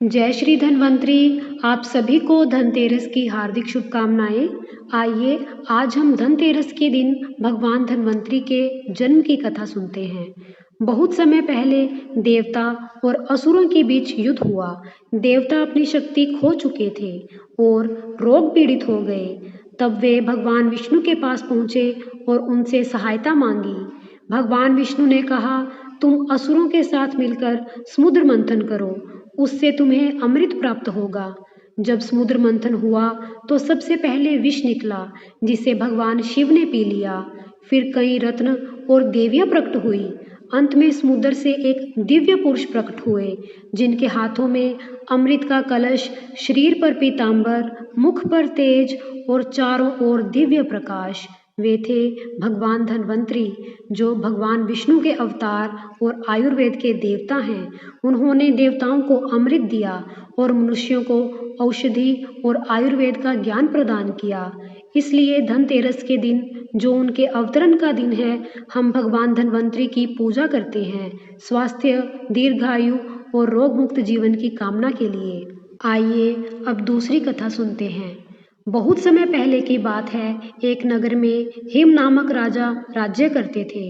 जय श्री धन्वंतरी। आप सभी को धनतेरस की हार्दिक शुभकामनाएं। आइए आज हम धनतेरस के दिन भगवान धन्वंतरी के जन्म की कथा सुनते हैं। बहुत समय पहले देवता और असुरों के बीच युद्ध हुआ। देवता अपनी शक्ति खो चुके थे और रोग पीड़ित हो गए। तब वे भगवान विष्णु के पास पहुँचे और उनसे सहायता मांगी। भगवान विष्णु ने कहा, तुम असुरों के साथ मिलकर समुद्र मंथन करो, उससे तुम्हें अमृत प्राप्त होगा। जब समुद्र मंथन हुआ तो सबसे पहले विष निकला, जिसे भगवान शिव ने पी लिया। फिर कई रत्न और देवियां प्रकट हुई। अंत में समुद्र से एक दिव्य पुरुष प्रकट हुए, जिनके हाथों में अमृत का कलश, शरीर पर पीतांबर, मुख पर तेज और चारों ओर दिव्य प्रकाश। वे थे भगवान धन्वंतरी, जो भगवान विष्णु के अवतार और आयुर्वेद के देवता हैं। उन्होंने देवताओं को अमृत दिया और मनुष्यों को औषधि और आयुर्वेद का ज्ञान प्रदान किया। इसलिए धनतेरस के दिन, जो उनके अवतरण का दिन है, हम भगवान धन्वंतरी की पूजा करते हैं, स्वास्थ्य, दीर्घायु और रोग मुक्त जीवन की कामना के लिए। आइए अब दूसरी कथा सुनते हैं। बहुत समय पहले की बात है। एक नगर में हिम नामक राजा राज्य करते थे।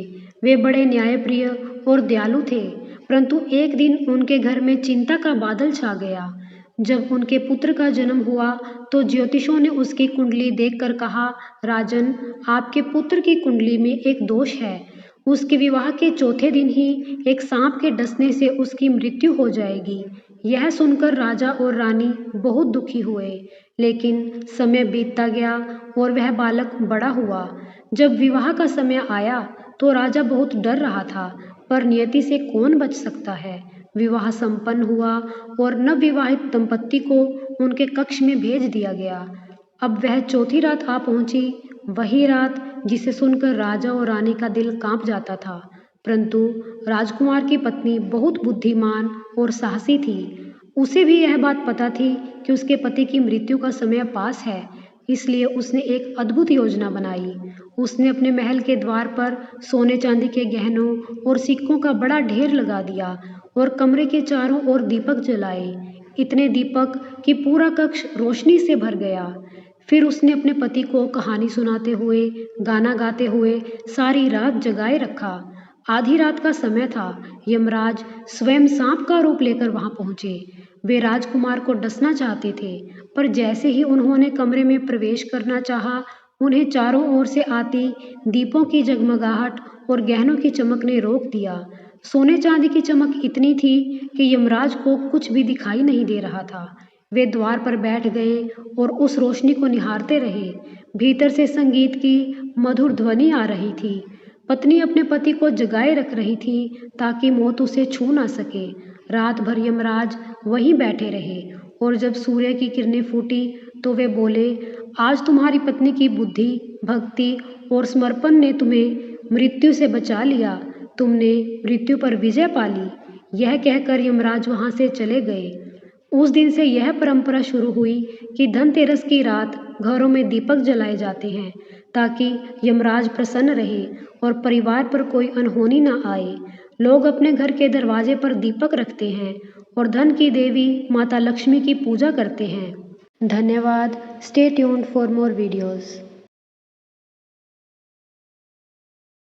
वे बड़े न्यायप्रिय और दयालु थे, परंतु एक दिन उनके घर में चिंता का बादल छा गया। जब उनके पुत्र का जन्म हुआ तो ज्योतिषों ने उसकी कुंडली देखकर कहा, राजन, आपके पुत्र की कुंडली में एक दोष है। उसके विवाह के चौथे दिन ही एक सांप के डसने से उसकी मृत्यु हो जाएगी। यह सुनकर राजा और रानी बहुत दुखी हुए, लेकिन समय बीतता गया और वह बालक बड़ा हुआ। जब विवाह का समय आया तो राजा बहुत डर रहा था, पर नियति से कौन बच सकता है। विवाह संपन्न हुआ और नवविवाहित दंपत्ति को उनके कक्ष में भेज दिया गया। अब वह चौथी रात आ पहुंची, वही रात जिसे सुनकर राजा और रानी का दिल कांप जाता था। परंतु राजकुमार की पत्नी बहुत बुद्धिमान और साहसी थी। उसे भी यह बात पता थी कि उसके पति की मृत्यु का समय पास है, इसलिए उसने एक अद्भुत योजना बनाई। उसने अपने महल के द्वार पर सोने चांदी के गहनों और सिक्कों का बड़ा ढेर लगा दिया और कमरे के चारों ओर दीपक जलाए। इतने दीपक कि पूरा कक्ष रोशनी से भर गया। फिर उसने अपने पति को कहानी सुनाते हुए, गाना गाते हुए सारी रात जगाए रखा। आधी रात का समय था। यमराज स्वयं सांप का रूप लेकर वहां पहुंचे। वे राजकुमार को डसना चाहते थे, पर जैसे ही उन्होंने कमरे में प्रवेश करना चाहा, उन्हें चारों ओर से आती दीपों की जगमगाहट और गहनों की चमक ने रोक दिया। सोने चांदी की चमक इतनी थी कि यमराज को कुछ भी दिखाई नहीं दे रहा था। वे द्वार पर बैठ गए और उस रोशनी को निहारते रहे। भीतर से संगीत की मधुर ध्वनि आ रही थी। पत्नी अपने पति को जगाए रख रही थी ताकि मौत उसे छू ना सके। रात भर यमराज वहीं बैठे रहे और जब सूर्य की किरणें फूटी तो वे बोले, आज तुम्हारी पत्नी की बुद्धि, भक्ति और समर्पण ने तुम्हें मृत्यु से बचा लिया। तुमने मृत्यु पर विजय पा ली। यह कहकर यमराज वहां से चले गए। उस दिन से यह परंपरा शुरू हुई कि धनतेरस की रात घरों में दीपक जलाए जाते हैं, ताकि यमराज प्रसन्न रहे और परिवार पर कोई अनहोनी न आए। लोग अपने घर के दरवाजे पर दीपक रखते हैं और धन की देवी माता लक्ष्मी की पूजा करते हैं। धन्यवाद। Stay tuned for more videos.